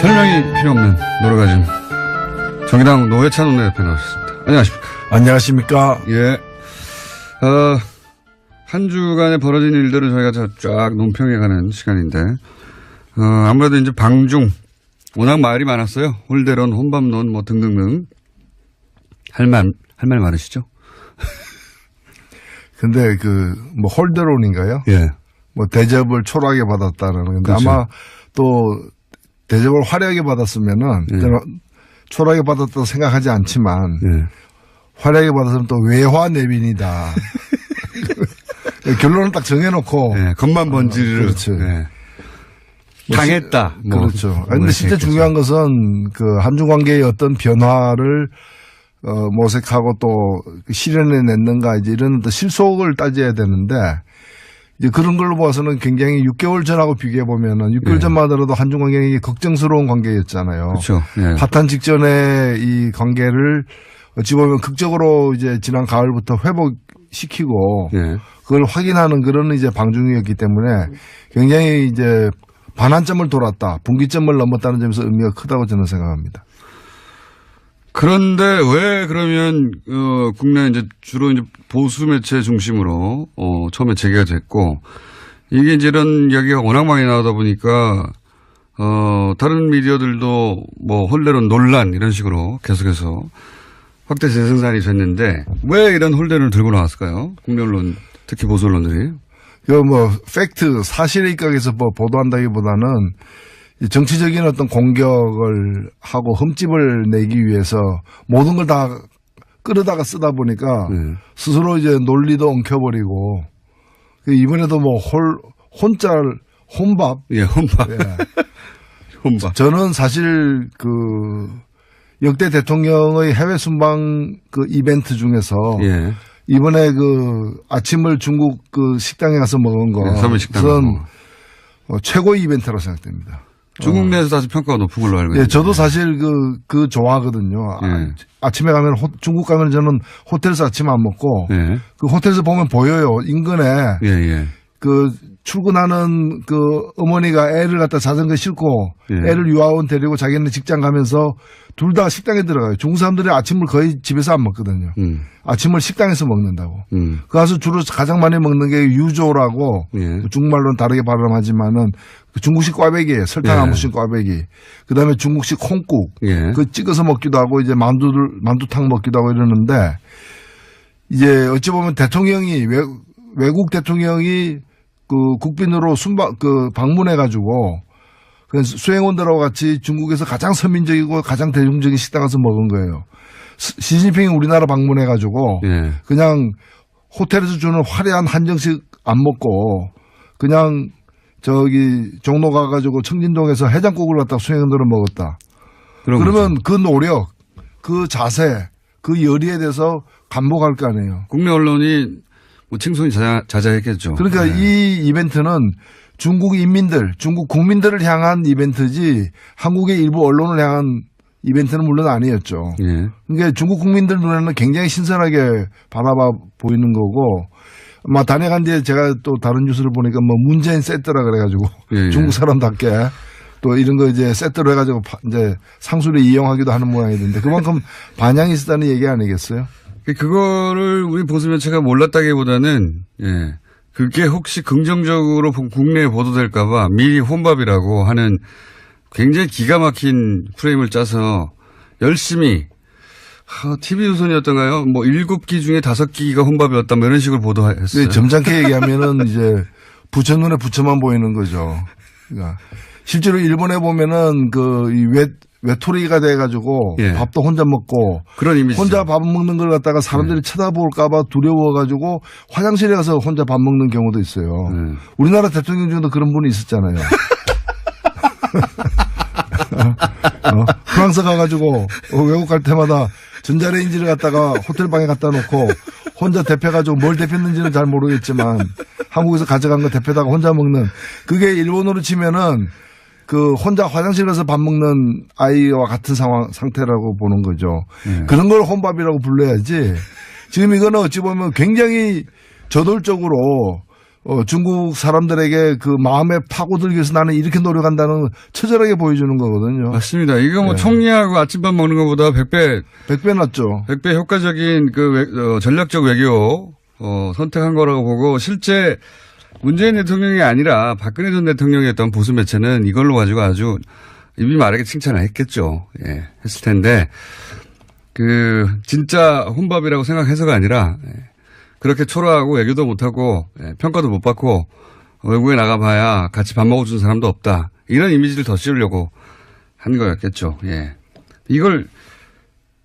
설명이 필요 없는 노래가즘. 정의당 노회찬 원내대표 나왔습니다. 안녕하십니까. 안녕하십니까. 예. 한 주간에 벌어진 일들을 저희가 쫙 논평해가는 시간인데, 아무래도 이제 방중, 워낙 말이 많았어요. 홀대론, 혼밥론, 뭐 등등등. 할 말 많으시죠? 근데 뭐 홀대론인가요? 예. 뭐 대접을 초라하게 받았다는 건데 그렇죠. 아마 또 대접을 화려하게 받았으면은 예. 저는 초라하게 받았다고 생각하지 않지만 예. 화려하게 받았으면 또 외화 내빈이다. 결론을 딱 정해놓고. 예. 겉만 번지르르. 그렇죠. 예. 당했다. 뭐. 그렇죠. 그런데 진짜 중요한 것은 한중 관계의 어떤 변화를 모색하고 또 실현해 냈는가 이제 이런 또 실속을 따져야 되는데 이제 그런 걸로 봐서는 굉장히 6개월 전하고 비교해 보면은 6개월 전만 하더라도 한중 관계가 걱정스러운 관계였잖아요. 그렇죠. 예. 핫한 직전에 이 관계를 어찌 보면 극적으로 이제 지난 가을부터 회복시키고 예. 그걸 확인하는 그런 이제 방중이었기 때문에 굉장히 이제 반환점을 돌았다. 분기점을 넘었다는 점에서 의미가 크다고 저는 생각합니다. 그런데 왜 그러면 국내 이제 주로 이제 보수 매체 중심으로 처음에 재개가 됐고 이게 이제 이런 이야기가 워낙 많이 나오다 보니까 다른 미디어들도 뭐 홀대론 논란 이런 식으로 계속해서 확대 재생산이 됐는데 왜 이런 홀대론을 들고 나왔을까요? 국내 언론 특히 보수 언론들이. 뭐 팩트 사실에 입각해서 뭐 보도한다기보다는 정치적인 어떤 공격을 하고 흠집을 내기 위해서 모든 걸 다 끌어다가 쓰다 보니까 스스로 이제 논리도 엉켜버리고 이번에도 뭐 혼밥. 예, 혼밥. 예. 혼밥. 저는 사실 역대 대통령의 해외 순방 이벤트 중에서 예. 이번에 아침을 중국 식당에 가서 먹은 거. 네, 서울식당 우선 최고의 이벤트라고 생각됩니다. 중국 내에서 사실 평가가 높은 걸로 알고 예, 있는데. 저도 사실 좋아하거든요. 예. 아침에 가면 중국 가면 저는 호텔에서 아침 안 먹고 예. 호텔에서 보면 보여요. 인근에 예, 예. 출근하는 어머니가 애를 갖다 자전거 싣고 예. 애를 유아원 데리고 자기는 직장 가면서 둘 다 식당에 들어가요. 중국 사람들이 아침을 거의 집에서 안 먹거든요. 아침을 식당에서 먹는다고. 그래서 주로 가장 많이 먹는 게 유조라고 예. 중국말로는 다르게 발음하지만은 중국식 꽈배기예요. 설탕 안 묻힌 꽈배기. 그다음에 중국식 콩국. 예. 찍어서 먹기도 하고 이제 만두탕 먹기도 하고 이러는데 이제 어찌 보면 대통령이 외국 대통령이 국빈으로 방문해가지고 수행원들하고 같이 중국에서 가장 서민적이고 가장 대중적인 식당 가서 먹은 거예요. 시진핑이 우리나라 방문해가지고 예. 그냥 호텔에서 주는 화려한 한정식 안 먹고 그냥 종로 가가지고 청진동에서 해장국을 갖다가 수행원들은 먹었다. 그러면 거죠. 그 노력, 그 자세, 그 열의에 대해서 감복할 거 아니에요. 국내 언론이 뭐 칭송이 자자했겠죠. 그러니까 네. 이 이벤트는 중국 인민들, 중국 국민들을 향한 이벤트지 한국의 일부 언론을 향한 이벤트는 물론 아니었죠. 예. 그러니까 중국 국민들 눈에는 굉장히 신선하게 바라봐 보이는 거고 단행한 뒤에 제가 또 다른 뉴스를 보니까 뭐 문재인 세트라 그래가지고 예. 중국 사람답게 또 이런 거 이제 세트로 해가지고 이제 상술에 이용하기도 하는 모양이던데 그만큼 반향이 있었다는 얘기 아니겠어요? 그거를 우리 보수 매체가 몰랐다기보다는 예. 그게 혹시 긍정적으로 국내에 보도될까봐 미리 혼밥이라고 하는 굉장히 기가 막힌 프레임을 짜서 열심히 TV조선이었던가요? 뭐 7기 중에 5기가 혼밥이었다 뭐 이런 식으로 보도했어요. 점잖게 얘기하면은 이제 부처 눈에 부처만 보이는 거죠. 그러니까 실제로 일본에 보면은 외톨이가 돼가지고 예. 밥도 혼자 먹고 그런 이미지 혼자 밥 먹는 걸 갖다가 사람들이 쳐다볼까봐 두려워가지고 화장실에 가서 혼자 밥 먹는 경우도 있어요. 우리나라 대통령 중에도 그런 분이 있었잖아요. 프랑스 가가지고 외국 갈 때마다 전자레인지를 갖다가 호텔 방에 갖다 놓고 혼자 데펴가지고 뭘 데폈는지는 잘 모르겠지만 한국에서 가져간 거 데펴다가 혼자 먹는 그게 일본어로 치면은 혼자 화장실 가서 밥 먹는 아이와 같은 상태라고 보는 거죠. 그런 걸 혼밥이라고 불러야지. 지금 이거는 어찌 보면 굉장히 저돌적으로 중국 사람들에게 그 마음에 파고들기 위해서 나는 이렇게 노력한다는 처절하게 보여주는 거거든요. 맞습니다. 이거 뭐 네. 총리하고 아침밥 먹는 것보다 100배 낫죠. 효과적인 전략적 외교 선택한 거라고 보고 실제 문재인 대통령이 아니라 박근혜 전 대통령이었던 보수 매체는 이걸로 가지고 아주 입이 마르게 칭찬을 했겠죠. 예, 했을 텐데 진짜 혼밥이라고 생각해서가 아니라 그렇게 초라하고 외교도 못하고 평가도 못 받고 외국에 나가봐야 같이 밥 먹어준 사람도 없다. 이런 이미지를 더 씌우려고 한 거였겠죠. 예. 이걸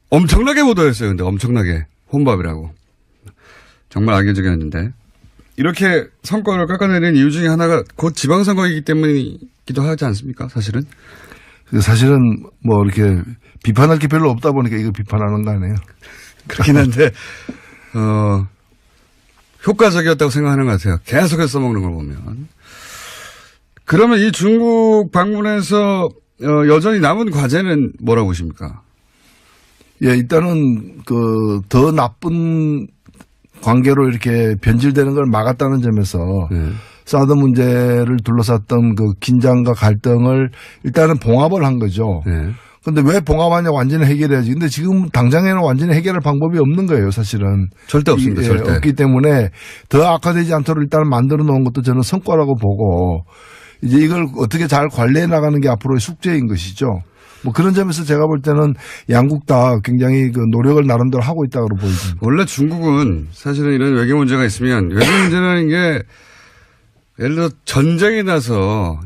엄청나게 보도했어요. 근데 엄청나게 혼밥이라고. 정말 악의적이었는데 이렇게 성과를 깎아내린 이유 중에 하나가 곧 지방선거이기 때문이기도 하지 않습니까? 사실은. 사실은 뭐 이렇게 비판할 게 별로 없다 보니까 이거 비판하는 거 아니에요. 그렇긴 한데 효과적이었다고 생각하는 것 같아요. 계속해서 써먹는 걸 보면. 그러면 이 중국 방문에서 여전히 남은 과제는 뭐라고 보십니까? 예, 일단은 더 나쁜 관계로 이렇게 변질되는 걸 막았다는 점에서 사드 문제를 둘러쌌던 그 긴장과 갈등을 일단은 봉합을 한 거죠. 근데 왜 봉합하냐 완전히 해결해야지. 근데 지금 당장에는 완전히 해결할 방법이 없는 거예요, 사실은. 절대 없습니다, 절대. 없기 때문에 더 악화되지 않도록 일단 만들어 놓은 것도 저는 성과라고 보고 이제 이걸 어떻게 잘 관리해 나가는 게 앞으로의 숙제인 것이죠. 뭐 그런 점에서 제가 볼 때는 양국 다 굉장히 노력을 나름대로 하고 있다고 보입니다. 원래 중국은 사실은 이런 외교 문제가 있으면 외교 문제라는 게 예를 들어 전쟁이 나서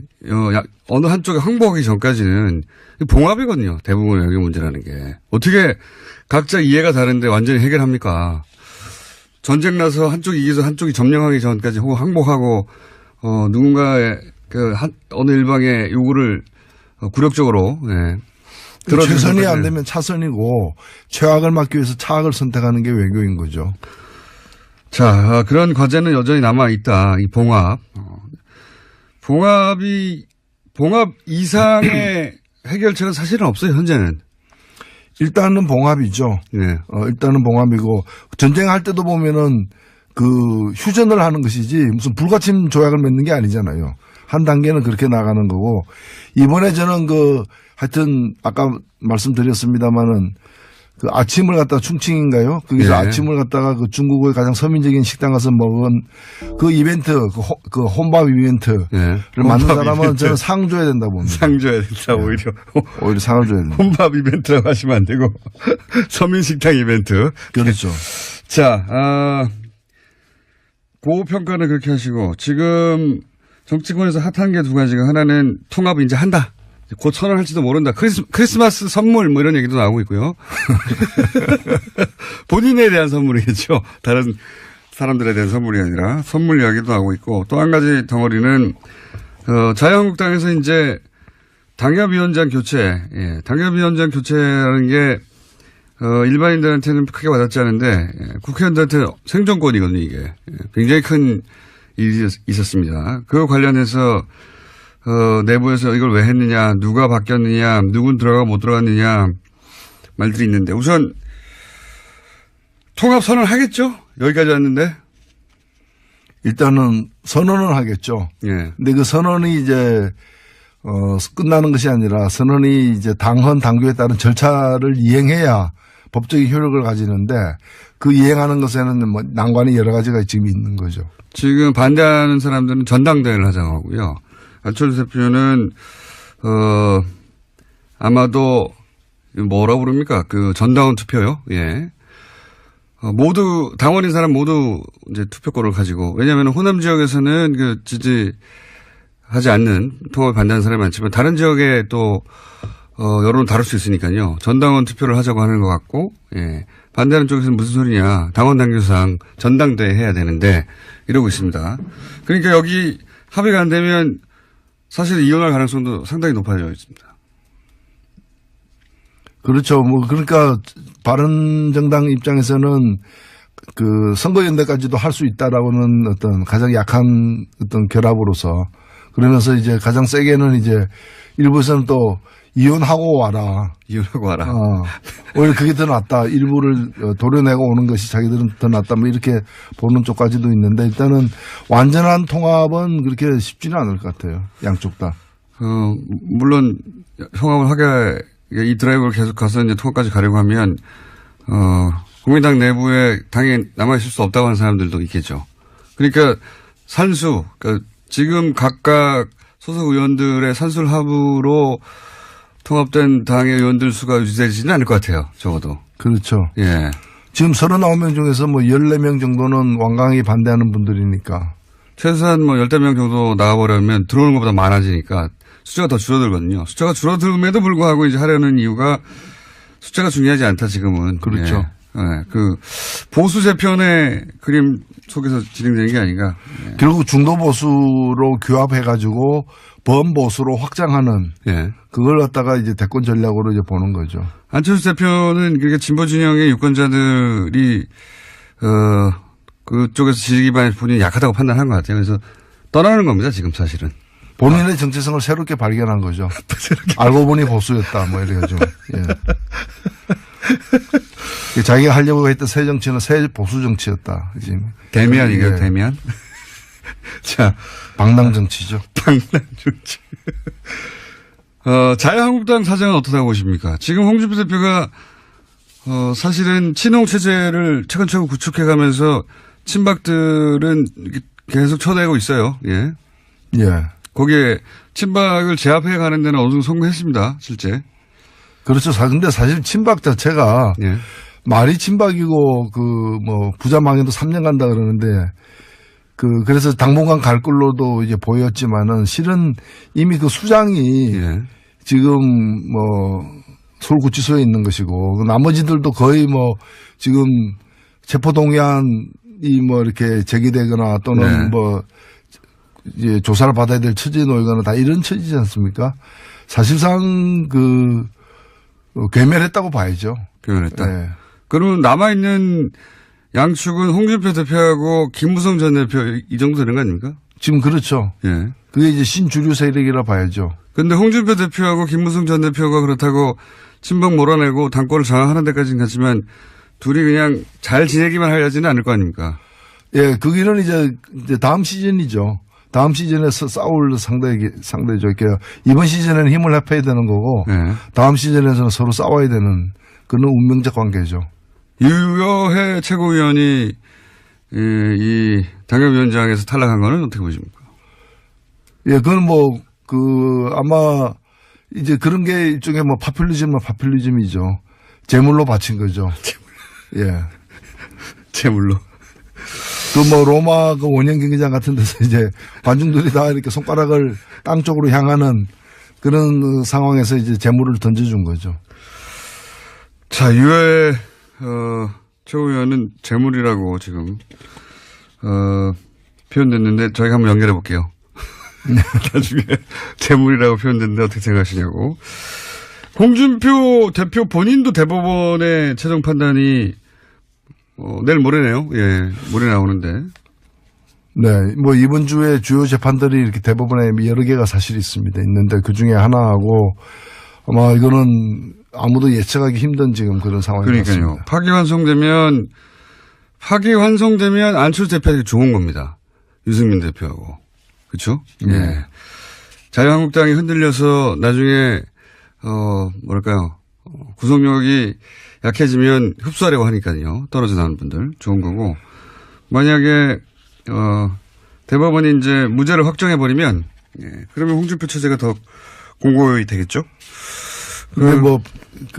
어느 한쪽에 항복하기 전까지는 봉합이거든요. 대부분 외교 문제라는 게. 어떻게 각자 이해가 다른데 완전히 해결합니까? 전쟁 나서 한쪽이 이겨서 한쪽이 점령하기 전까지 혹은 항복하고 누군가의 어느 일방의 요구를 굴욕적으로 최선이 안 되면 차선이고 최악을 막기 위해서 차악을 선택하는 게 외교인 거죠. 자, 그런 과제는 여전히 남아 있다. 이 봉합. 봉합 이상의 해결책은 사실은 없어요, 현재는. 일단은 봉합이죠. 네. 일단은 봉합이고 전쟁할 때도 보면은 휴전을 하는 것이지 무슨 불가침 조약을 맺는 게 아니잖아요. 한 단계는 그렇게 나가는 거고 이번에 저는 하여튼 아까 말씀드렸습니다마는 아침을 갖다가 충칭인가요? 거기서 네. 아침을 갖다가 중국의 가장 서민적인 식당 가서 먹은 그 이벤트, 혼밥 이벤트를 네. 만든 사람은 이벤트. 저는 상 줘야 된다고 봅니다. 상 줘야 된다, 오히려. 오히려 상을 줘야 된다. 혼밥 이벤트라고 하시면 안 되고 서민식당 이벤트. 그렇죠. 자, 고평가는 그렇게 하시고 지금 정치권에서 핫한 게 두 가지가 하나는 통합을 이제 한다. 곧 선언할지도 모른다. 크리스마스 선물 뭐 이런 얘기도 나오고 있고요. 본인에 대한 선물이겠죠. 다른 사람들에 대한 선물이 아니라 선물 이야기도 나오고 있고 또 한 가지 덩어리는 자유한국당에서 이제 당협위원장 교체, 당협위원장 교체라는 게 일반인들한테는 크게 와닿지 않은데 국회의원들한테는 생존권이거든요. 이게 굉장히 큰 일이 있었습니다. 그거 관련해서 내부에서 이걸 왜 했느냐, 누가 바뀌었느냐, 누군 들어가고 못 들어갔느냐 말들이 있는데 우선 통합 선언하겠죠? 여기까지 왔는데. 일단은 선언은 하겠죠. 예. 근데 그 선언이 이제 끝나는 것이 아니라 선언이 이제 당헌 당규에 따른 절차를 이행해야 법적인 효력을 가지는데 그 이행하는 것에는 뭐 난관이 여러 가지가 지금 있는 거죠. 지금 반대하는 사람들은 전당대회를 하자고 하고요. 안철수 대표는 아마도 뭐라고 부릅니까? 전당원 투표요. 예. 모두 당원인 사람 모두 이제 투표권을 가지고 왜냐하면 호남 지역에서는 지지하지 않는 통합을 반대하는 사람이 많지만 다른 지역에 또 여론을 다룰 수 있으니까요. 전당원 투표를 하자고 하는 것 같고, 예. 반대하는 쪽에서는 무슨 소리냐. 당원 당규상 전당대회 해야 되는데 이러고 있습니다. 그러니까 여기 합의가 안 되면 사실 이혼할 가능성도 상당히 높아져 있습니다. 그렇죠. 그러니까 바른정당 입장에서는 선거연대까지도 할 수 있다라고는 어떤 가장 약한 어떤 결합으로서 그러면서 이제 가장 세게는 이제 일부에서는 또 이혼하고 와라. 이혼하고 와라. 오히려 그게 더 낫다. 일부를 도려내고 오는 것이 자기들은 더 낫다. 뭐 이렇게 보는 쪽까지도 있는데 일단은 완전한 통합은 그렇게 쉽지는 않을 것 같아요. 양쪽 다. 물론 통합을 하게 이 드라이브를 계속 가서 이제 통합까지 가려고 하면 국민당 내부에 당에 남아있을 수 없다고 하는 사람들도 있겠죠. 그러니까 산수, 그러니까 지금 각각 소속 의원들의 산술 합으로 통합된 당의 의원들 수가 유지되지는 않을 것 같아요. 적어도. 그렇죠. 예. 지금 39명 중에서 뭐 14명 정도는 완강히 반대하는 분들이니까. 최소한 뭐 10명 정도 나가버리면 들어오는 것보다 많아지니까 숫자가 더 줄어들거든요. 숫자가 줄어들음에도 불구하고 이제 하려는 이유가 숫자가 중요하지 않다 지금은. 그렇죠. 예. 예. 그 보수 재편의 그림 속에서 진행되는 게 아닌가. 예. 결국 중도 보수로 규합해가지고 범보수로 확장하는. 예. 그걸 갖다가 이제 대권 전략으로 이제 보는 거죠. 안철수 대표는 그러니까 진보 진영의 유권자들이 그쪽에서 지지 기반이 본인이 약하다고 판단한 것 같아요. 그래서 떠나는 겁니다. 지금 사실은. 본인의 정체성을 새롭게 발견한 거죠. 알고 보니 보수였다. 뭐 이래가지고. 예. 자기가 하려고 했던 새 정치는 새 보수 정치였다. 지금. 대면이에요. 예. 대면. 자, 방랑 정치죠. 방랑 정치. 자유한국당 사정은 어떻다고 보십니까? 지금 홍준표 대표가 사실은 친홍 체제를 차근차근 구축해가면서 친박들은 계속 쳐내고 있어요. 예. 예. 거기에 친박을 제압해 가는 데는 어느 정도 성공했습니다. 실제. 그렇죠. 근데 사실 친박 자체가 예. 말이 친박이고 부자 망해도 3년 간다 그러는데 그래서 당분간 갈 걸로도 이제 보였지만은 실은 이미 그 수장이 예. 지금 서울구치소에 있는 것이고 나머지들도 거의 지금 체포동의안이 이렇게 제기되거나 또는 네. 이제 조사를 받아야 될 처지에 놓이거나 다 이런 처지지 않습니까? 사실상 괴멸했다고 봐야죠. 괴멸했다. 네. 그러면 남아있는 양축은 홍준표 대표하고 김무성 전 대표 이 정도 되는 거 아닙니까? 지금 그렇죠. 예. 그게 이제 신주류 세력이라 봐야죠. 근데 홍준표 대표하고 김무성 전 대표가 그렇다고 친박 몰아내고 당권을 장악하는 데까지는 갔지만 둘이 그냥 잘 지내기만 하려지는 않을 거 아닙니까? 예, 거기는 이제 다음 시즌이죠. 다음 시즌에서 싸울 상대죠. 이번 시즌에는 힘을 합해야 되는 거고 예. 다음 시즌에서는 서로 싸워야 되는 그런 운명적 관계죠. 유여해 최고위원이 이 당협위원장에서 탈락한 거는 어떻게 보십니까? 예, 그건 아마 이제 그런 게 일종의 파퓰리즘이죠. 재물로 바친 거죠. 예. 재물로. 로마 원형 경기장 같은 데서 이제 관중들이 다 이렇게 손가락을 땅 쪽으로 향하는 그런 상황에서 이제 재물을 던져준 거죠. 자, 유해, 최고위원은 재물이라고 지금, 표현됐는데 저희가 한번 연결해 볼게요. 나중에 재물이라고 표현됐는데 어떻게 생각하시냐고. 홍준표 대표 본인도 대법원의 최종 판단이 내일 모레네요. 예, 모레 나오는데. 네, 이번 주에 주요 재판들이 이렇게 대법원에 여러 개가 사실 있는데 그 중에 하나하고 아마 이거는 아무도 예측하기 힘든 지금 그런 상황이 그러니까요. 같습니다. 파기환송되면 안철수 대표에게 좋은 겁니다. 유승민 대표하고. 그렇죠? 예. 자유한국당이 흔들려서 나중에 구속력이 약해지면 흡수하려고 하니까요. 떨어져 나오는 분들 좋은 거고. 만약에 대법원이 이제 무죄를 확정해 버리면 그러면 홍준표 체제가 더 공고히 되겠죠. 근데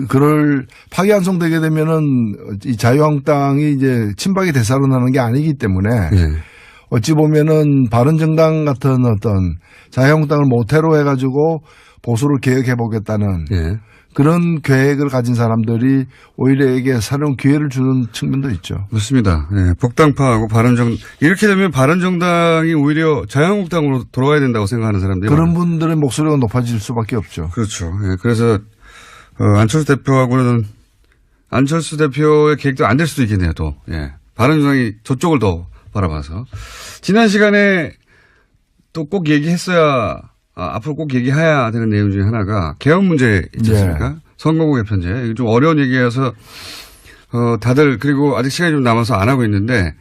그럴 파기환송되게 되면은 이 자유한국당이 이제 친박이 되살아나는 게 아니기 때문에 어찌 보면은 바른정당 같은 어떤 자유한국당을 모태로 해가지고 보수를 개혁해 보겠다는 그런 계획을 가진 사람들이 오히려 이게 새로운 기회를 주는 측면도 있죠. 맞습니다. 예, 복당파하고 이렇게 되면 바른정당이 오히려 자유한국당으로 돌아가야 된다고 생각하는 사람들이 그런 많아요. 분들의 목소리가 높아질 수밖에 없죠. 그렇죠. 예, 그래서 안철수 대표하고는 안철수 대표의 계획도 안 될 수도 있겠네요. 또 바른정당이 저쪽을 더 바라봐서 지난 시간에 또 꼭 얘기했어야 앞으로 꼭 얘기해야 되는 내용 중에 하나가 개헌 문제 있지 않습니까? 네. 선거구 개편제. 이거 좀 어려운 얘기여서 다들 그리고 아직 시간이 좀 남아서 안 하고 있는데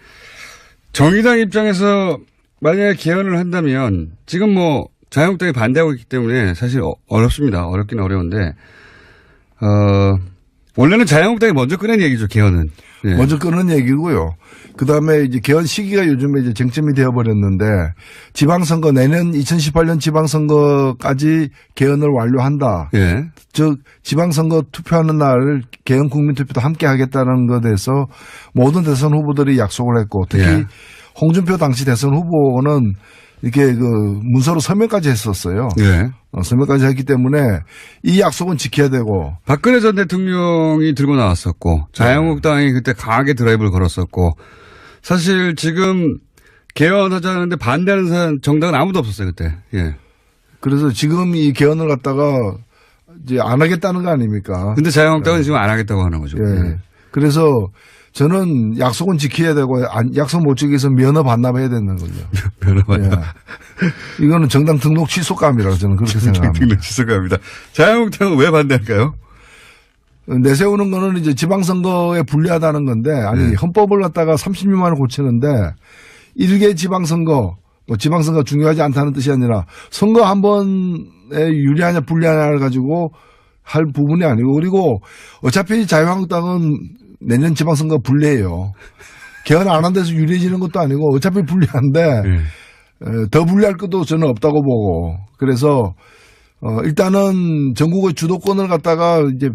정의당 입장에서 만약에 개헌을 한다면 지금 뭐 자유한국당이 반대하고 있기 때문에 사실 어렵습니다. 어렵긴 어려운데 원래는 자유한국당이 먼저 꺼낸 얘기죠. 개헌은. 네. 먼저 끄는 얘기고요. 그 다음에 이제 개헌 시기가 요즘에 이제 쟁점이 되어버렸는데 지방선거 내년 2018년 지방선거까지 개헌을 완료한다. 예. 즉 지방선거 투표하는 날 개헌 국민투표도 함께 하겠다는 것에 대해서 모든 대선 후보들이 약속을 했고 특히 예. 홍준표 당시 대선 후보는 이렇게 그 문서로 서명까지 했었어요. 예. 서명까지 했기 때문에 이 약속은 지켜야 되고 박근혜 전 대통령이 들고 나왔었고 자유한국당이 그때 강하게 드라이브를 걸었었고 사실 지금 개헌하자는데 반대하는 정당은 아무도 없었어요 그때. 예. 그래서 지금 이 개헌을 갖다가 이제 안 하겠다는 거 아닙니까? 근데 자유한국당은 지금 안 하겠다고 하는 거죠. 예. 그래서 저는 약속은 지켜야 되고 약속 못 지키서 면허 반납해야 되는 거죠. 면허 반납. 예. 이거는 정당 등록 취소감이라고 저는 그렇게 생각합니다. 등록 취소감입니다. 자유한국당은 왜 반대할까요? 내세우는 거는 이제 지방선거에 불리하다는 건데 아니 헌법을 갖다가 36만을 고치는데 일개 지방선거 뭐 지방선거 중요하지 않다는 뜻이 아니라 선거 한 번에 유리하냐 불리하냐를 가지고 할 부분이 아니고 그리고 어차피 자유한국당은 내년 지방선거 불리해요. 개헌 안 한 데서 유리해지는 것도 아니고 어차피 불리한데 더 불리할 것도 저는 없다고 보고 그래서 일단은 전국의 주도권을 갖다가 이제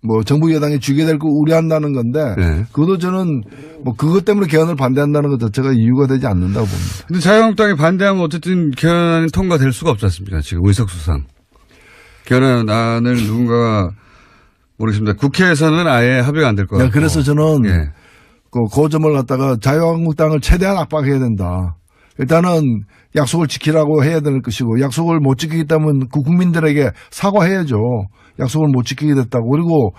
뭐 정부 여당이 쥐게 될 거 우려한다는 건데 그것도 저는 뭐 그것 때문에 개헌을 반대한다는 것 자체가 이유가 되지 않는다고 봅니다. 근데 자유한국당이 반대하면 어쨌든 개헌안이 통과될 수가 없지 않습니까? 지금 의석수상. 개헌안을 누군가가 모르겠습니다. 국회에서는 아예 합의가 안 될 것 같고. 그래서 저는 그 점을 갖다가 자유한국당을 최대한 압박해야 된다. 일단은 약속을 지키라고 해야 될 것이고 약속을 못 지키기 때문에 그 국민들에게 사과해야죠. 약속을 못 지키게 됐다고. 그리고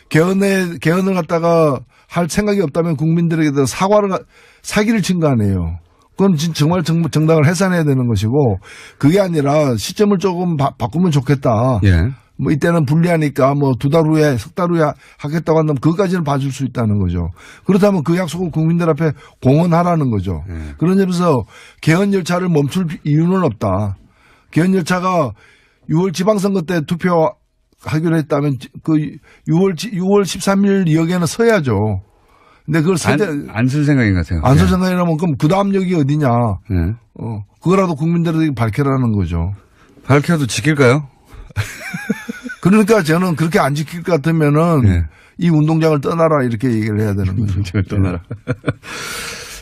개헌을 갖다가 할 생각이 없다면 국민들에게 사기를 친 거 아니에요. 그건 정말 정당을 해산해야 되는 것이고 그게 아니라 시점을 조금 바꾸면 좋겠다. 뭐 이때는 불리하니까 뭐 석 달 후에 하겠다고 한다면 그것까지는 봐줄 수 있다는 거죠. 그렇다면 그 약속을 국민들 앞에 공언하라는 거죠. 그런 점에서 개헌 열차를 멈출 이유는 없다. 개헌 열차가 6월 지방선거 때 투표하기로 했다면 그 6월 13일 역에는 서야죠. 근데 그걸 안 쓸 생각인 것 같아요. 안 쓸 생각이라면 그럼 그 다음 역이 어디냐. 그거라도 국민들에게 밝혀라는 거죠. 밝혀도 지킬까요? 그러니까 저는 그렇게 안 지킬 것 같으면은 이 운동장을 떠나라 이렇게 얘기를 해야 되는 거죠. 운동장을 떠나라.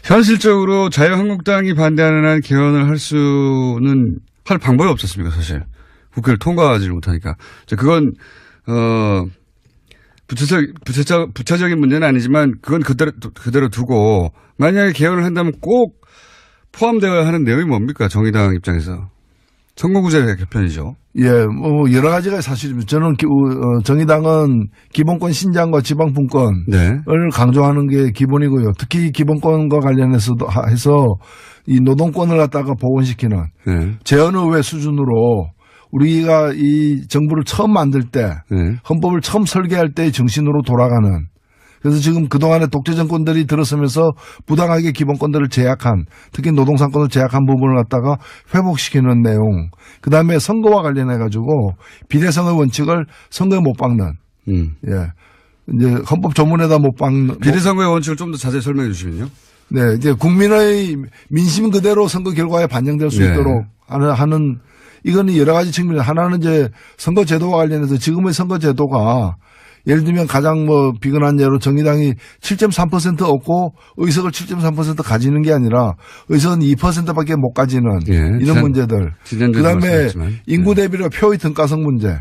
현실적으로 자유한국당이 반대하는 한 개헌을 할 방법이 없었습니까, 사실. 국회를 통과하지를 못하니까. 그건, 부차적인 문제는 아니지만 그건 그대로 두고 만약에 개헌을 한다면 꼭 포함되어야 하는 내용이 뭡니까, 정의당 입장에서. 선거구제 개편이죠. 예, 뭐 여러 가지가 사실입니다. 저는 정의당은 기본권 신장과 지방분권을 강조하는 게 기본이고요. 특히 기본권과 관련해서도 해서 이 노동권을 갖다가 복원시키는 재헌의회 수준으로 우리가 이 정부를 처음 만들 때 헌법을 처음 설계할 때의 정신으로 돌아가는 그래서 지금 그동안에 독재 정권들이 들어서면서 부당하게 기본권들을 제약한 특히 노동상권을 제약한 부분을 갖다가 회복시키는 내용 그다음에 선거와 관련해 가지고 비례성의 원칙을 선거에 못 박는 이제 헌법 조문에다 못 박는 비례선거의 원칙을 좀 더 자세히 설명해 주시면요. 네, 이제 국민의 민심 그대로 선거 결과에 반영될 수 있도록 하는 이거는 여러 가지 측면 하나는 이제 선거 제도와 관련해서 지금의 선거 제도가 예를 들면 가장 뭐 비근한 예로 정의당이 7.3% 얻고 의석을 7.3% 가지는 게 아니라 의석은 2%밖에 못 가지는 이런 문제들. 그다음에 인구 대비로 표의 등가성 문제.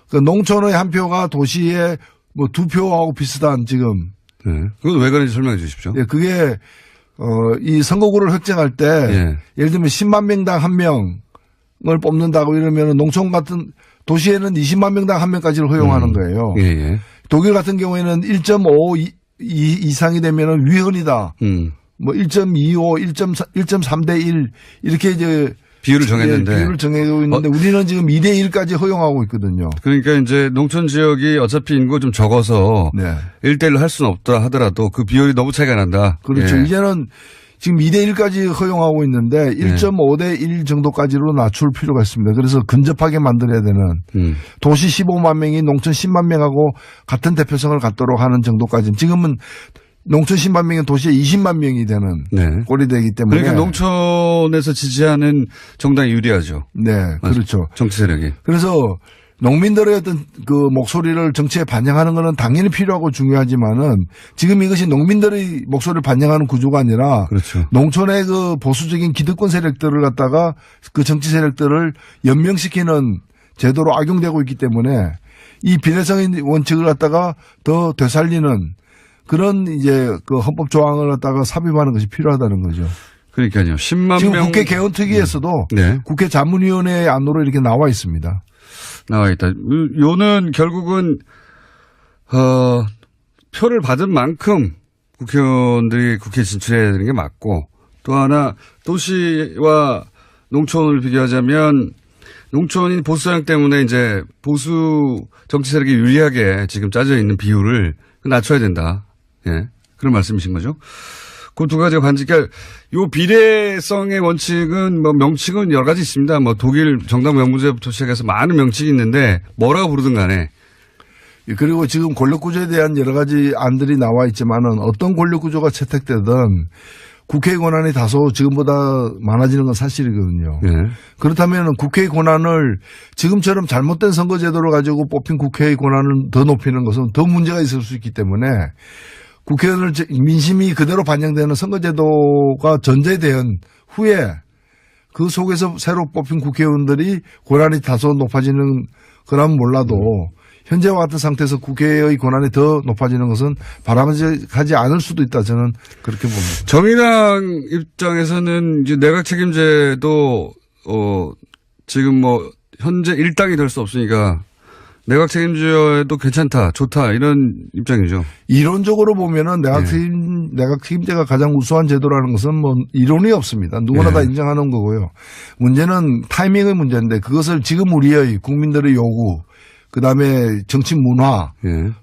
그 농촌의 한 표가 도시의 뭐 두 표하고 비슷한 지금. 그건 왜 그런지 설명해 주십시오. 그게 이 선거구를 획정할 때 예를 들면 10만 명당 한 명을 뽑는다고 이러면 농촌 같은 도시에는 20만 명당 한 명까지를 허용하는 거예요. 독일 같은 경우에는 1.5 이상이 되면 위헌이다. 뭐 1.25, 1.3대 1 이렇게 이제 비율을 정했는데. 비율을 정하고 있는데 우리는 지금 2대 1까지 허용하고 있거든요. 그러니까 이제 농촌 지역이 어차피 인구가 좀 적어서 네. 1대1로 할 수는 없다 하더라도 그 비율이 너무 차이가 난다. 그렇죠. 예. 이제는 지금 2대 1까지 허용하고 있는데 1.5대 1 정도까지로 낮출 필요가 있습니다. 그래서 근접하게 만들어야 되는 도시 15만 명이 농촌 10만 명하고 같은 대표성을 갖도록 하는 정도까지 지금은 농촌 10만 명이 도시에 20만 명이 되는 네. 꼴이 되기 때문에 그러니까 농촌에서 지지하는 정당이 유리하죠. 네, 그렇죠. 정치 세력이. 그래서 농민들의 어떤 그 목소리를 정치에 반영하는 것은 당연히 필요하고 중요하지만은 지금 이것이 농민들의 목소리를 반영하는 구조가 아니라 그렇죠. 농촌의 그 보수적인 기득권 세력들을 갖다가 그 정치 세력들을 연명시키는 제도로 악용되고 있기 때문에 이 비례성의 원칙을 갖다가 더 되살리는 그런 이제 그 헌법 조항을 갖다가 삽입하는 것이 필요하다는 거죠. 그러니까요. 10만 지금 명. 국회 개헌특위에서도 네. 국회 자문위원회 안으로 이렇게 나와 있습니다. 나와 있다. 요는 결국은 표를 받은 만큼 국회의원들이 국회에 진출해야 되는 게 맞고 또 하나 도시와 농촌을 비교하자면 농촌이 보수 성향 때문에 이제 보수 정치 세력이 유리하게 지금 짜져 있는 비율을 낮춰야 된다. 예. 그런 말씀이신 거죠. 그 두 가지가 반지. 그러니까 요 비례성의 원칙은 뭐 명칭은 여러 가지 있습니다. 뭐 독일 정당 명부제부터 시작해서 많은 명칭이 있는데 뭐라고 부르든 간에. 그리고 지금 권력구조에 대한 여러 가지 안들이 나와 있지만은 어떤 권력구조가 채택되든 국회의 권한이 다소 지금보다 많아지는 건 사실이거든요. 예. 그렇다면 국회의 권한을 지금처럼 잘못된 선거제도를 가지고 뽑힌 국회의 권한을 더 높이는 것은 더 문제가 있을 수 있기 때문에 국회의원을 민심이 그대로 반영되는 선거제도가 전제된 후에 그 속에서 새로 뽑힌 국회의원들이 권한이 다소 높아지는 거라면 몰라도 현재와 같은 상태에서 국회의 권한이 더 높아지는 것은 바람직하지 않을 수도 있다. 저는 그렇게 봅니다. 정의당 입장에서는 이제 내각 책임제도 지금 뭐 현재 일당이 될 수 없으니까 내각 책임제도 괜찮다, 좋다 이런 입장이죠. 이론적으로 보면은 내각 책임제가 가장 우수한 제도라는 것은 뭐 이론이 없습니다. 누구나 다 인정하는 거고요. 문제는 타이밍의 문제인데 그것을 지금 우리의 국민들의 요구, 그다음에 정치 문화,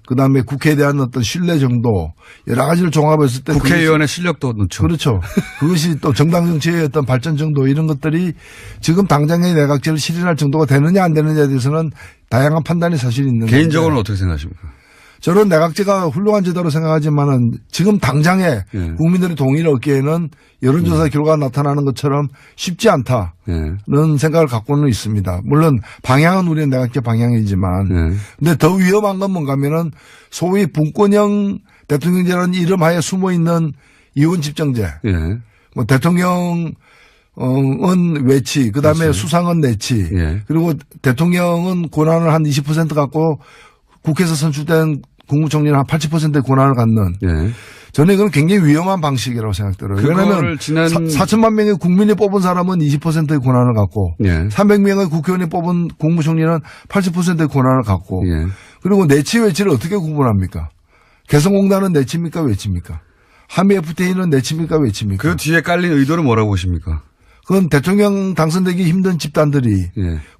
그다음에 국회에 대한 어떤 신뢰 정도 여러 가지를 종합했을 때 국회의원의 실력도 넣죠. 그렇죠. 그것이 또 정당 정치의 어떤 발전 정도 이런 것들이 지금 당장의 내각제를 실현할 정도가 되느냐 안 되느냐에 대해서는 다양한 판단이 사실 있는 개인적으로는 어떻게 생각하십니까? 저는 내각제가 훌륭한 제도로 생각하지만은 지금 당장에 국민들의 동의를 얻기에는 여론조사 결과가 나타나는 것처럼 쉽지 않다는 생각을 갖고는 있습니다. 물론 방향은 우리는 내각제 방향이지만 근데 더 위험한 건 뭔가 하면은 소위 분권형 대통령제라는 이름 하에 숨어 있는 이원 집정제. 뭐 대통령은 외치, 그다음에 그렇지. 수상은 내치. 그리고 대통령은 권한을 한 20% 갖고 국회에서 선출된 국무총리는 한 80%의 권한을 갖는. 저는 이건 굉장히 위험한 방식이라고 생각들어요. 왜냐하면 4천만 명의 국민이 뽑은 사람은 20%의 권한을 갖고 300명의 국회의원이 뽑은 국무총리는 80%의 권한을 갖고 그리고 내치 외치를 어떻게 구분합니까? 개성공단은 내치입니까 외치입니까? 한미 FTA는 내치입니까 외치입니까? 그 뒤에 깔린 의도는 뭐라고 보십니까? 그건 대통령 당선되기 힘든 집단들이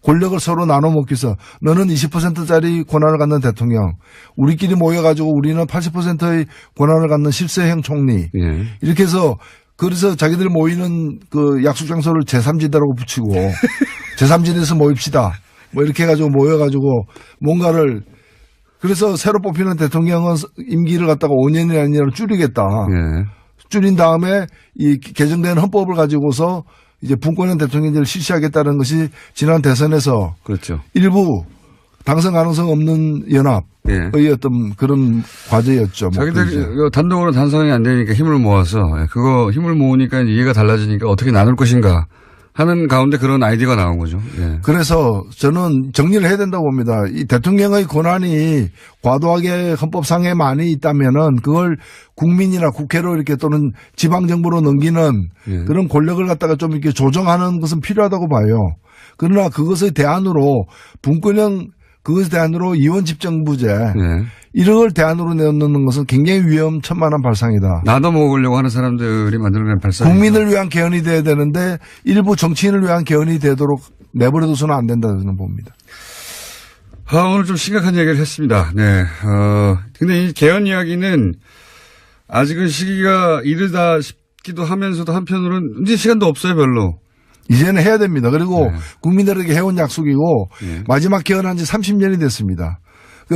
권력을 서로 나눠 먹기 위해서 너는 20%짜리 권한을 갖는 대통령, 우리끼리 모여가지고 우리는 80%의 권한을 갖는 실세형 총리 이렇게 해서 그래서 자기들 모이는 그 약속 장소를 제3지대라고 붙이고 제3지대에서 모입시다 뭐 이렇게 해가지고 모여가지고 뭔가를 그래서 새로 뽑히는 대통령은 임기를 갖다가 5년이 아니라 줄이겠다. 줄인 다음에 이 개정된 헌법을 가지고서 이제 분권형 대통령제를 실시하겠다는 것이 지난 대선에서 그렇죠. 일부 당선 가능성 없는 연합의 어떤 그런 과제였죠. 자기들 단독으로 단성이 안 되니까 힘을 모아서 그거 힘을 모으니까 이해가 달라지니까 어떻게 나눌 것인가 하는 가운데 그런 아이디어가 나온 거죠. 그래서 저는 정리를 해야 된다고 봅니다. 이 대통령의 권한이 과도하게 헌법상에 많이 있다면은 그걸 국민이나 국회로 이렇게 또는 지방정부로 넘기는 그런 권력을 갖다가 좀 이렇게 조정하는 것은 필요하다고 봐요. 그러나 그것의 대안으로 분권형 그것에 대안으로 이원 집정부제 네. 이런 걸 대안으로 내놓는 것은 굉장히 위험천만한 발상이다. 나눠 먹으려고 하는 사람들이 만들어낸 발상. 국민을 위한 개헌이 돼야 되는데 일부 정치인을 위한 개헌이 되도록 내버려둬서는 안 된다고 저는 봅니다. 오늘 좀 심각한 얘기를 했습니다. 네. 근데 이 개헌 이야기는 아직은 시기가 이르다 싶기도 하면서도 한편으로는 이제 시간도 없어요, 별로. 이제는 해야 됩니다. 그리고 네. 국민들에게 해온 약속이고 네. 마지막 개헌한 지 30년이 됐습니다.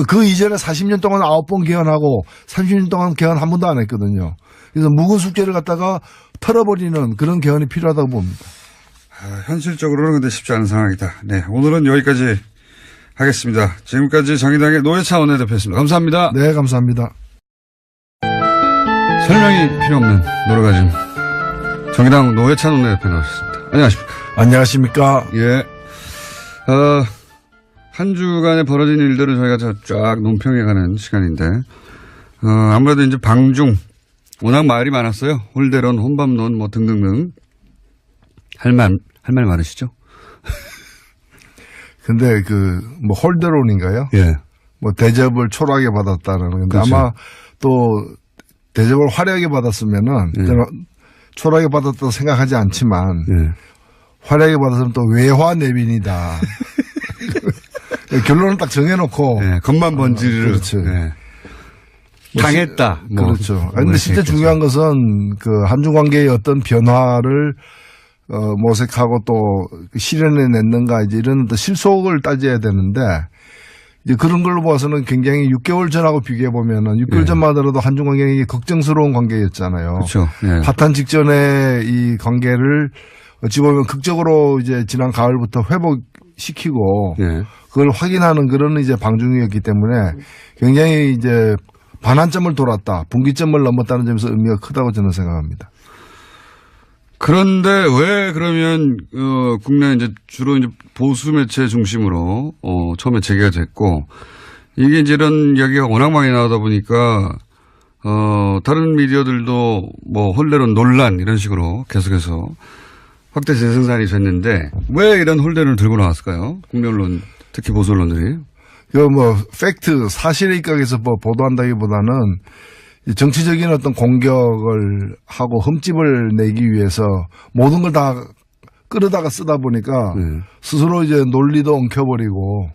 그 이전에 40년 동안 9번 개헌하고 30년 동안 개헌 한 번도 안 했거든요. 그래서 묵은 숙제를 갖다가 털어버리는 그런 개헌이 필요하다고 봅니다. 현실적으로는 근데 쉽지 않은 상황이다. 네. 오늘은 여기까지 하겠습니다. 지금까지 정의당의 노회찬 원내대표였습니다. 감사합니다. 네, 감사합니다. 설명이 필요 없는 노래가즘 정의당 노회찬 원내대표 나오셨습니다. 안녕하십니까. 안녕하십니까. 예. 한 주간에 벌어진 일들을 저희가 쫙 논평해가는 시간인데, 아무래도 이제 방중, 워낙 말이 많았어요. 홀대론, 혼밥론, 뭐 등등등. 할 말 많으시죠? 근데 뭐 홀대론인가요? 예. 뭐 대접을 초라하게 받았다는 건데 그렇죠. 아마 또 대접을 화려하게 받았으면은 예. 저는 초라하게 받았다고 생각하지 않지만 예. 화려하게 받았으면 또 외화 내빈이다. 결론을 딱 정해놓고. 예. 겉만 번지르르. 그렇죠. 예. 당했다. 뭐. 그렇죠. 근데 진짜 중요한 것은 한중 관계의 어떤 변화를 모색하고 또 실현해 냈는가 이제 이런 어떤 실속을 따져야 되는데 이제 그런 걸로 봐서는 굉장히 6개월 전하고 비교해 보면은 6개월 예. 전만 하더라도 한중 관계가 걱정스러운 관계였잖아요. 그렇죠. 예. 파탄 직전에 이 관계를 어찌 보면 극적으로 이제 지난 가을부터 회복시키고 예. 그걸 확인하는 그런 이제 방중이었기 때문에 굉장히 이제 반환점을 돌았다, 분기점을 넘었다는 점에서 의미가 크다고 저는 생각합니다. 그런데 왜 그러면 국내 이제 주로 이제 보수 매체 중심으로 처음에 재개가 됐고 이게 이제 이런 이야기가 워낙 많이 나오다 보니까 다른 미디어들도 뭐 홀대론 논란 이런 식으로 계속해서 확대 재생산이 됐는데 왜 이런 홀대론을 들고 나왔을까요? 국내 언론 특히 보수 언론들이. 뭐 팩트 사실에 입각해서 뭐 보도한다기보다는 정치적인 어떤 공격을 하고 흠집을 내기 위해서 모든 걸 다 끌어다가 쓰다 보니까 스스로 이제 논리도 엉켜버리고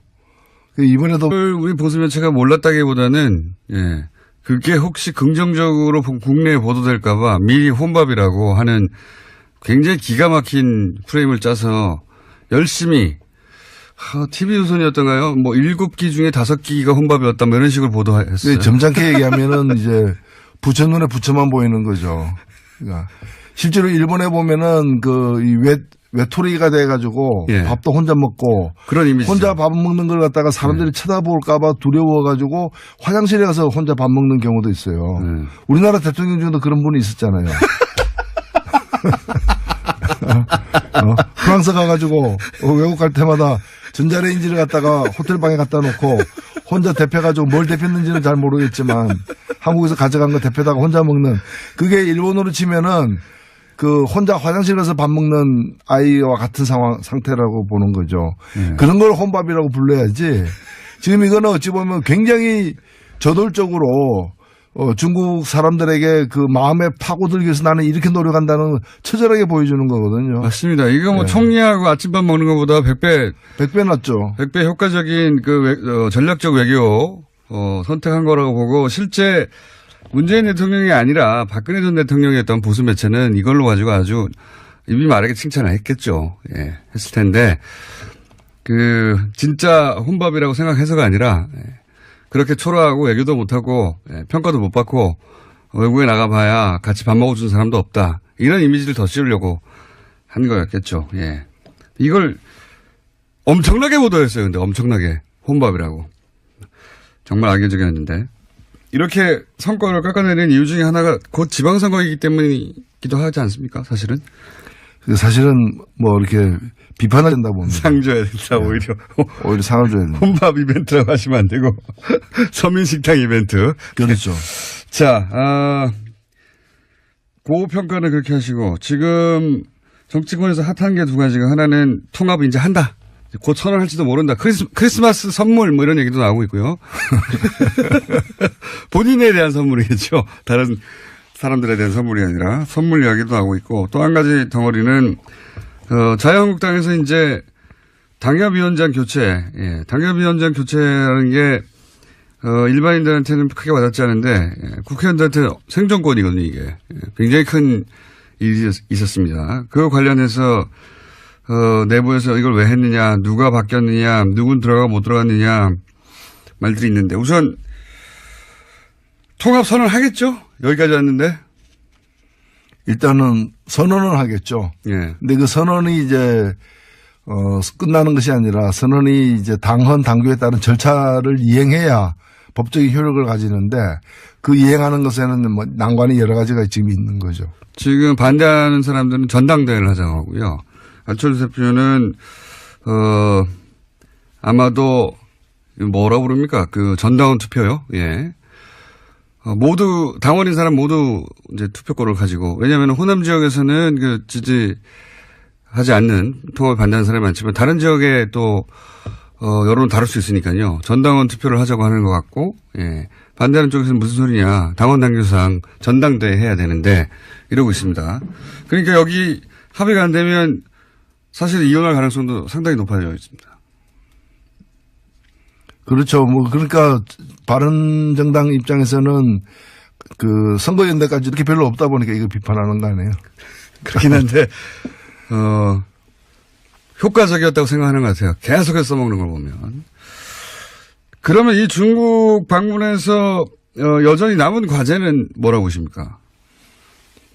이번에도 우리 보수 매체가 몰랐다기보다는 예. 그게 혹시 긍정적으로 국내에 보도될까봐 미리 혼밥이라고 하는 굉장히 기가 막힌 프레임을 짜서 열심히 TV조선이었던가요? 뭐 7기 중에 5기가 혼밥이었다 뭐 이런 식으로 보도했어요. 점잖게 얘기하면은 이제 부처 눈에 부처만 보이는 거죠. 그러니까 실제로 일본에 보면은 이 외톨이가 돼가지고 예. 밥도 혼자 먹고 그런 이미지. 혼자 밥 먹는 걸 갖다가 사람들이 쳐다볼까봐 두려워가지고 화장실에 가서 혼자 밥 먹는 경우도 있어요. 우리나라 대통령 중에도 그런 분이 있었잖아요. 프랑스 가가지고 외국 갈 때마다 전자레인지를 갖다가 호텔방에 갖다 놓고 혼자 데펴가지고 뭘 데폈는지는 잘 모르겠지만 한국에서 가져간 거 데펴다가 혼자 먹는 그게 일본으로 치면은 혼자 화장실 가서 밥 먹는 아이와 같은 상태라고 보는 거죠. 그런 걸 혼밥이라고 불러야지. 지금 이거는 어찌 보면 굉장히 저돌적으로 중국 사람들에게 마음에 파고들기 위해서 나는 이렇게 노력한다는 처절하게 보여주는 거거든요. 맞습니다. 이거 뭐 총리하고 아침밥 먹는 것보다 100배 낫죠. 100배 효과적인 전략적 외교 선택한 거라고 보고 실제 문재인 대통령이 아니라 박근혜 전 대통령이었던 보수 매체는 이걸로 가지고 아주 입이 마르게 칭찬을 했겠죠. 예, 했을 텐데 진짜 혼밥이라고 생각해서가 아니라 그렇게 초라하고 외교도 못하고 평가도 못 받고 외국에 나가봐야 같이 밥 먹어주는 사람도 없다. 이런 이미지를 더 씌우려고 한 거였겠죠. 예. 이걸 엄청나게 보도했어요. 근데 엄청나게 혼밥이라고. 정말 악의적이었는데. 이렇게 성과를 깎아내는 이유 중에 하나가 곧 지방선거이기 때문이기도 하지 않습니까? 사실은. 사실은 뭐 이렇게 비판을 된다 봅니다. 상 줘야 된다 오히려. 오히려 상을 줘야 된다. 혼밥 이벤트라고 하시면 안 되고 서민식당 이벤트. 그렇죠. 자, 고평가는 그렇게 하시고 지금 정치권에서 핫한 게 두 가지가 하나는 통합 이제 한다. 곧 선언할지도 모른다. 크리스마스 선물 뭐 이런 얘기도 나오고 있고요. 본인에 대한 선물이겠죠. 다른 사람들에 대한 선물이 아니라 선물 이야기도 나오고 있고 또 한 가지 덩어리는 자유한국당에서 이제 당협위원장 교체, 당협위원장 교체라는 게 일반인들한테는 크게 와닿지 않은데 국회의원들한테 생존권이거든요. 이게 굉장히 큰 일이 있었습니다. 그거 관련해서 내부에서 이걸 왜 했느냐, 누가 바뀌었느냐, 누군 들어가고 못 들어갔느냐 말들이 있는데 우선 통합 선언 하겠죠? 여기까지 왔는데. 일단은 선언은 하겠죠. 예. 근데 그 선언이 이제 끝나는 것이 아니라 선언이 이제 당헌 당규에 따른 절차를 이행해야 법적인 효력을 가지는데 그 이행하는 것에는 뭐 난관이 여러 가지가 지금 있는 거죠. 지금 반대하는 사람들은 전당대회를 하자고 하고요. 안철수 대표는 아마도 뭐라 부릅니까? 그 전당원 투표요. 예. 모두 당원인 사람 모두 이제 투표권을 가지고 왜냐하면 호남 지역에서는 그 지지하지 않는 통합을 반대하는 사람이 많지만 다른 지역에 또 여론을 다룰 수 있으니까요. 전당원 투표를 하자고 하는 것 같고, 예. 반대하는 쪽에서는 무슨 소리냐. 당원 당규상 전당대회 해야 되는데 이러고 있습니다. 그러니까 여기 합의가 안 되면 사실 이혼할 가능성도 상당히 높아져 있습니다. 그렇죠. 뭐 그러니까 바른정당 입장에서는 그 선거연대까지 이렇게 별로 없다 보니까 이거 비판하는 거 아니에요. 그렇긴 한데 효과적이었다고 생각하는 것 같아요. 계속해서 써먹는 걸 보면. 그러면 이 중국 방문에서 여전히 남은 과제는 뭐라고 보십니까?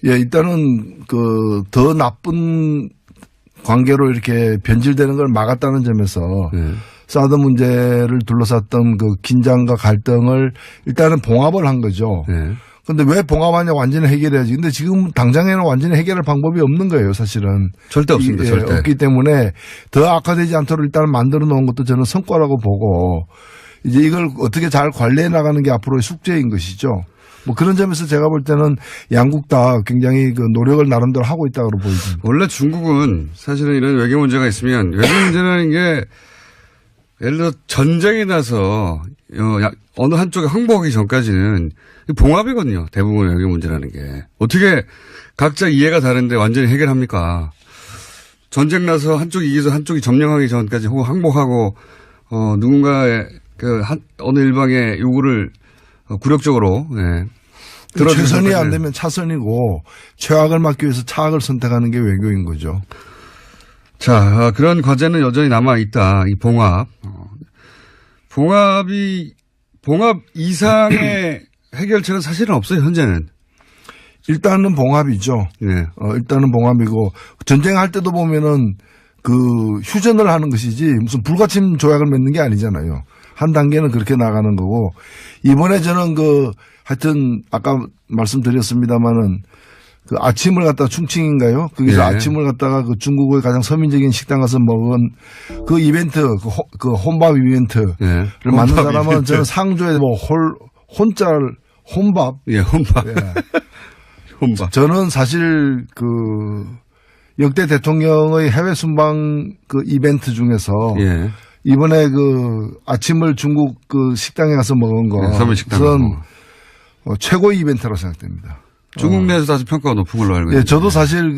예, 일단은 그 더 나쁜 관계로 이렇게 변질되는 걸 막았다는 점에서 네. 사드 문제를 둘러쌌던 그 긴장과 갈등을 일단은 봉합을 한 거죠. 네. 근데 왜 봉합하냐 완전히 해결해야지. 근데 지금 당장에는 완전히 해결할 방법이 없는 거예요, 사실은. 절대 없습니다. 예, 절대. 없기 때문에 더 악화되지 않도록 일단 만들어 놓은 것도 저는 성과라고 보고 이제 이걸 어떻게 잘 관리해 나가는 게 앞으로의 숙제인 것이죠. 뭐 그런 점에서 제가 볼 때는 양국 다 굉장히 그 노력을 나름대로 하고 있다고 보입니다. 원래 중국은 사실은 이런 외교 문제가 있으면 외교 문제라는 게 예를 들어 전쟁이 나서 어느 한쪽에 항복하기 전까지는 봉합이거든요. 대부분 외교 문제라는 게. 어떻게 각자 이해가 다른데 완전히 해결합니까? 전쟁 나서 한쪽이 이겨서 한쪽이 점령하기 전까지 혹은 항복하고 누군가의 어느 일방의 요구를 굴욕적으로 최선이 안 되면 차선이고 최악을 막기 위해서 차악을 선택하는 게 외교인 거죠. 자, 그런 과제는 여전히 남아있다. 이 봉합. 봉합 이상의 해결책은 사실은 없어요, 현재는. 일단은 봉합이죠. 네. 일단은 봉합이고 전쟁할 때도 보면은 그 휴전을 하는 것이지 무슨 불가침 조약을 맺는 게 아니잖아요. 한 단계는 그렇게 나가는 거고 이번에 저는 하여튼 아까 말씀드렸습니다마는 그 아침을 갖다가 충칭인가요? 거기서 예. 아침을 갖다가 그 중국의 가장 서민적인 식당 가서 먹은 그 이벤트, 그 혼밥 이벤트를 예. 만든 혼밥 사람은 이벤트. 저는 상조에 혼밥. 예, 혼밥. 예. 혼밥. 저는 사실 그 역대 대통령의 해외 순방 그 이벤트 중에서 예. 이번에 그 아침을 중국 그 식당에 가서 먹은 거. 네, 서민 식당 우선 최고의 이벤트라고 생각됩니다. 중국 내에서 아주 평가가 높은 걸로 알고 있는데. 예, 저도 사실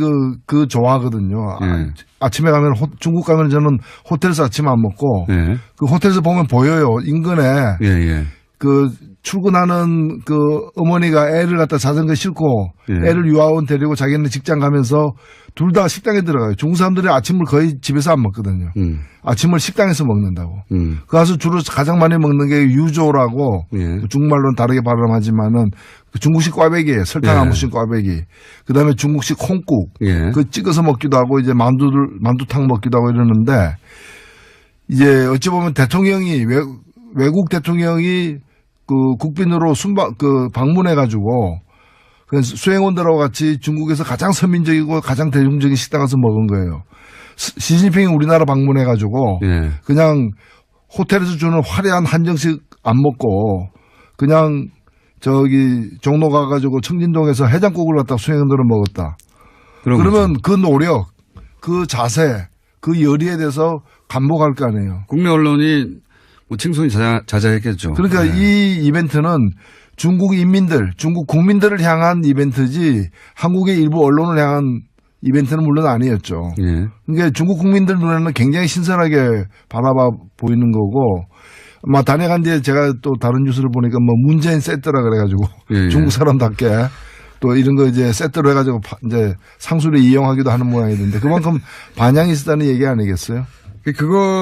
그 좋아하거든요. 예. 아침에 가면 중국 가면 저는 호텔에서 아침 안 먹고 예. 그 호텔에서 보면 보여요. 인근에 예, 예. 그 출근하는 그 어머니가 애를 갖다 자전거 싣고 예. 애를 유아원 데리고 자기는 직장 가면서 둘 다 식당에 들어가요. 중국 사람들이 아침을 거의 집에서 안 먹거든요. 아침을 식당에서 먹는다고. 그 가서 주로 가장 많이 먹는 게 유조라고 예. 중국말로는 다르게 발음하지만은 그 중국식 꽈배기예요. 설탕 안 예. 묻힌 꽈배기. 그다음에 중국식 콩국. 예. 그 찍어서 먹기도 하고 이제 만두탕 먹기도 하고 이러는데 이제 어찌 보면 대통령이 외국 대통령이 그 국빈으로 방문해 가지고 그래서 수행원들하고 같이 중국에서 가장 서민적이고 가장 대중적인 식당 가서 먹은 거예요. 시진핑이 우리나라 방문해 가지고 예. 그냥 호텔에서 주는 화려한 한정식 안 먹고 그냥 저기 종로 가가지고 청진동에서 해장국을 갖다 수행원들은 먹었다. 그러면 그 노력, 그 자세, 그 열의에 대해서 간복할 거 아니에요. 국내 언론이 뭐 칭송이 자자했겠죠. 그러니까 네. 이 이벤트는 중국 인민들, 중국 국민들을 향한 이벤트지 한국의 일부 언론을 향한 이벤트는 물론 아니었죠. 예. 그러니까 중국 국민들 눈에는 굉장히 신선하게 바라봐 보이는 거고, 막 다녀간 뒤에 제가 또 다른 뉴스를 보니까 뭐 문재인 세트라 그래가지고 예, 예. 중국 사람답게 또 이런 거 이제 세트로 해가지고 이제 상수를 이용하기도 하는 모양이던데 그만큼 반향이 있었다는 얘기 아니겠어요? 그거를